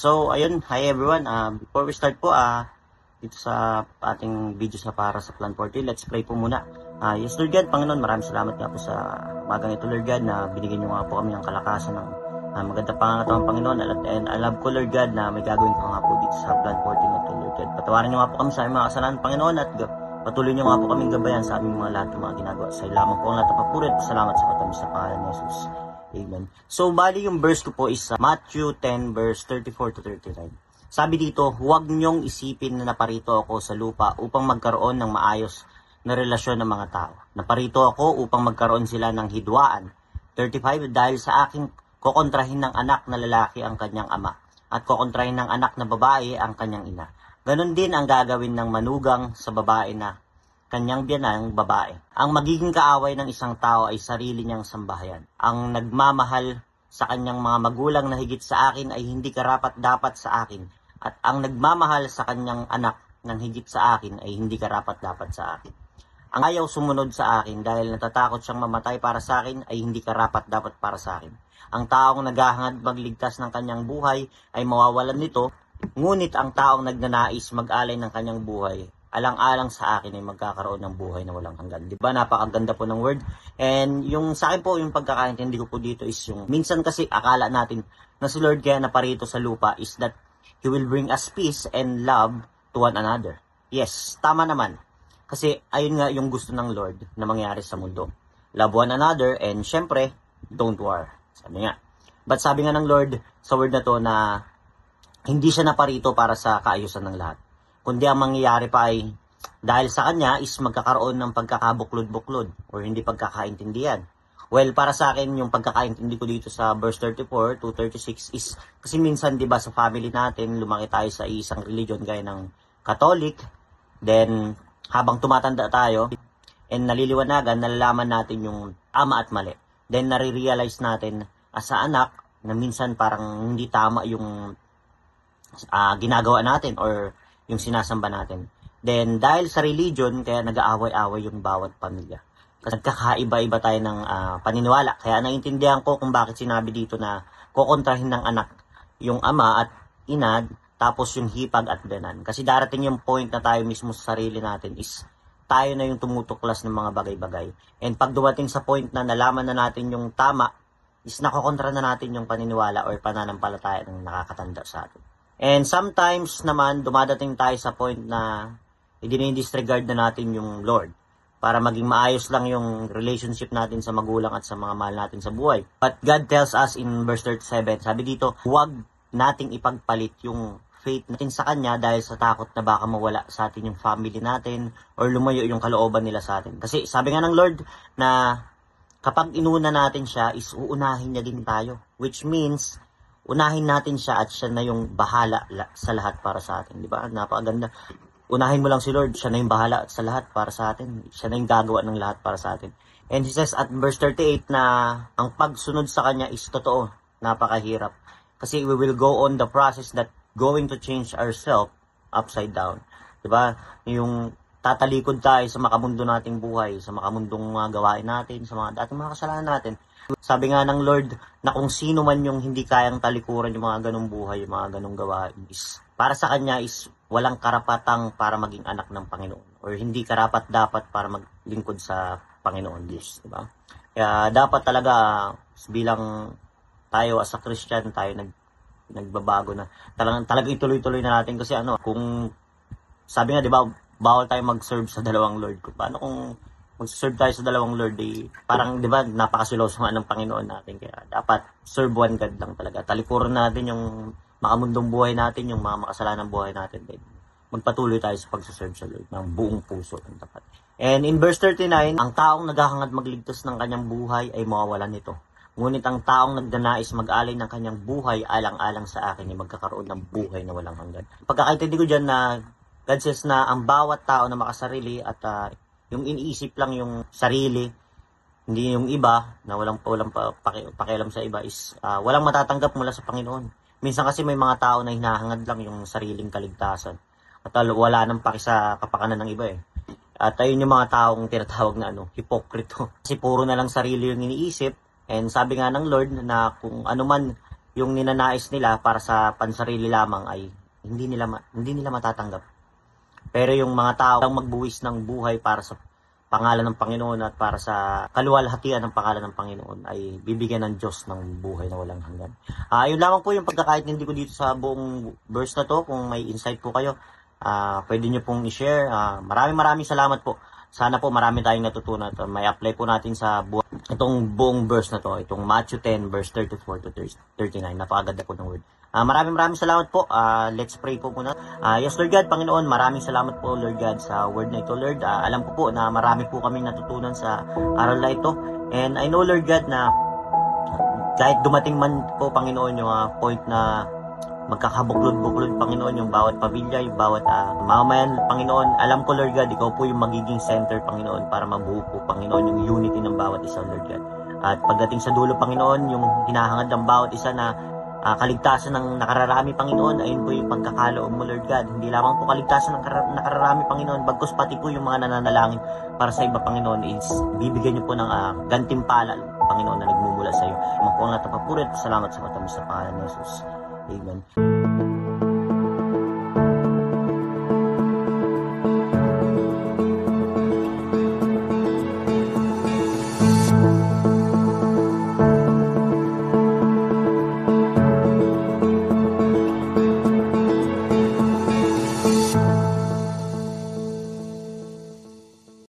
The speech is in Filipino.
So, ayun, hi everyone. Before we start po, dito sa ating video sa para sa Plan 40, let's pray po muna. Yes, Lord God, Panginoon, maraming salamat nga po sa umagang ito, Lord God, na binigyan nyo nga po kami ng kalakasan ng magandang pangangatawang Panginoon. And I love ko, Lord God, na may gagawin ko nga po dito sa Plan 40 na ito, Lord God. Patawarin nyo nga po kami sa aming mga kasalanan, Panginoon, at patuloy nyo nga po kaming gabayan sa aming mga lahat ng mga ginagawa. Sa lamang po ang lahat ng papurit. Salamat sa katamis sa pangalan ni Jesus. Amen. So, bali yung verse ko po is Matthew 10 verse 34 to 39. Sabi dito, huwag niyong isipin na naparito ako sa lupa upang magkaroon ng maayos na relasyon ng mga tao. Naparito ako upang magkaroon sila ng hidwaan. 35, dahil sa aking kokontrahin ng anak na lalaki ang kanyang ama at kokontrahin ng anak na babae ang kanyang ina. Ganon din ang gagawin ng manugang sa babae na kanyang biyanang babae. Ang magiging kaaway ng isang tao ay sarili niyang sambahayan. Ang nagmamahal sa kanyang mga magulang na higit sa akin ay hindi karapat-dapat sa akin. At ang nagmamahal sa kanyang anak ng higit sa akin ay hindi karapat-dapat sa akin. Ang ayaw sumunod sa akin dahil natatakot siyang mamatay para sa akin ay hindi karapat-dapat para sa akin. Ang taong naghahangad magligtas ng kanyang buhay ay mawawalan nito, ngunit ang taong nagnanais mag-alay ng kanyang buhay alang-alang sa akin ay magkakaroon ng buhay na walang hanggan. Di ba? Napakaganda po ng word. And yung sa akin po, yung pagkakaintindi ko po dito is yung, minsan kasi akala natin na si Lord kaya naparito sa lupa is that He will bring us peace and love to one another. Yes, tama naman. Kasi ayun nga yung gusto ng Lord na mangyari sa mundo. Love one another and syempre, don't war. Sabi nga. But sabi nga ng Lord sa word na to na hindi siya naparito para sa kaayusan ng lahat. Kundi ang mangyayari pa ay dahil sa kanya is magkakaroon ng pagkakabuklod-buklod or hindi pagkakaintindihan. Well, para sa akin, yung pagkakaintindi ko dito sa verse 34 to 36 is kasi minsan, di ba, sa family natin, lumaki tayo sa isang religion gaya ng Catholic. Then, habang tumatanda tayo and naliliwanagan, nalalaman natin yung tama at mali. Then, nare-realize natin as a anak na minsan parang hindi tama yung ginagawa natin or yung sinasamba natin. Then, dahil sa religion, kaya nag-aaway-away yung bawat pamilya. Kasi nagkakaiba-iba tayo ng paniniwala. Kaya naintindihan ko kung bakit sinabi dito na kukontrahin ng anak yung ama at ina, tapos yung hipag at biyanan. Kasi darating yung point na tayo mismo sa sarili natin is tayo na yung tumutuklas ng mga bagay-bagay. And pag dumating sa point na nalaman na natin yung tama, is nakokontra na natin yung paniniwala or pananampalataya ng nakakatanda sa atin. And sometimes naman, dumadating tayo sa point na i-disregard na natin yung Lord para maging maayos lang yung relationship natin sa magulang at sa mga mahal natin sa buhay. But God tells us in verse 37, sabi dito, huwag nating ipagpalit yung faith natin sa Kanya dahil sa takot na baka mawala sa atin yung family natin or lumayo yung kalooban nila sa atin. Kasi sabi nga ng Lord na kapag inuna natin siya is uunahin niya din tayo. Which means, unahin natin siya at siya na yung bahala sa lahat para sa atin. Di ba? Napakaganda. Unahin mo lang si Lord, siya na yung bahala sa lahat para sa atin. Siya na yung gagawa ng lahat para sa atin. And He says at verse 38 na ang pagsunod sa Kanya is totoo. Napakahirap. Kasi we will go on the process that going to change ourselves upside down. Di ba? Yung tatalikod tayo sa makamundo nating buhay, sa makamundong mga gawain natin, sa mga dating mga kasalanan natin. Sabi nga ng Lord na kung sino man yung hindi kayang talikuran yung mga ganong buhay, yung mga ganong gawain is para sa kanya is walang karapatang para maging anak ng Panginoon or hindi karapat-dapat para maglingkod sa Panginoon Diyos, di ba? Kaya dapat talaga bilang tayo as a Christian, tayo nagbabago na. Talagang ituloy-tuloy na natin kasi kung sabi nga, di ba, bawal tayo mag-serve sa dalawang Lord. Paano kung mag-serve tayo sa dalawang Lord, parang, di ba, napakasiloso nga ng Panginoon natin. Kaya dapat serve one God lang talaga. Talikuran natin yung makamundong buhay natin, yung mga makasalanang buhay natin. Then, magpatuloy tayo sa pagsaserve sa Lord ng buong puso ng tapat. And in verse 39, ang taong naghahangad magligtas ng kanyang buhay ay mawawalan nito. Ngunit ang taong nagdanais mag-alay ng kanyang buhay alang-alang sa akin ay magkakaroon ng buhay na walang hanggan. Pagkakaintindi ko dyan na God says na ang bawat tao na makasarili at yung iniisip lang yung sarili, hindi yung iba, na walang pakialam sa iba is walang matatanggap mula sa Panginoon. Minsan kasi may mga tao na hinahangad lang yung sariling kaligtasan. At wala nang paki sa kapakanan ng iba eh. At ayun yung mga taong tinatawag na hipokrito. Kasi puro na lang sarili yung iniisip. And sabi nga ng Lord na kung ano man yung ninanais nila para sa pansarili lamang ay hindi nila matatanggap. Pero yung mga tao ang magbuwis ng buhay para sa pangalan ng Panginoon at para sa kaluwalhatian ng pangalan ng Panginoon ay bibigyan ng Diyos ng buhay na walang hanggan. Yun lamang po yung pagkakaintindi ko dito sa buong verse na to. Kung may insight po kayo, pwede nyo pong i-share. Maraming salamat po. Sana po marami tayong natutunan at may apply po natin sa itong buong verse na to. Itong Matthew 10 verse 34 to 39. Napakaganda po ng word. Maraming salamat po. Let's pray po muna. Yes, Lord God, Panginoon, maraming salamat po, Lord God, sa word na ito, Lord. Alam ko po na marami po kaming natutunan sa aral na ito. And I know, Lord God, na kahit dumating man po, Panginoon, yung point na magkakabuklod-buklod, Panginoon, yung bawat pamilya, yung bawat mamamayan, Panginoon, alam ko, Lord God, ikaw po yung magiging center, Panginoon, para mabuo po, Panginoon, yung unity ng bawat isa, Lord God. At pagdating sa dulo, Panginoon, yung hinahangad ng bawat isa na kaligtasan ng nakararami, Panginoon, ayun po yung pagkakaloob mo, Lord God. Hindi lamang po kaligtasan ng nakararami, Panginoon, bagkus pati po yung mga nananalangin para sa iba, Panginoon, is bibigyan niyo po ng gantimpala, Panginoon, na nagmumula sa iyo. Mga po ang lahat ng papuri at salamat sa matamis sa pangalan ni Jesus. Amen.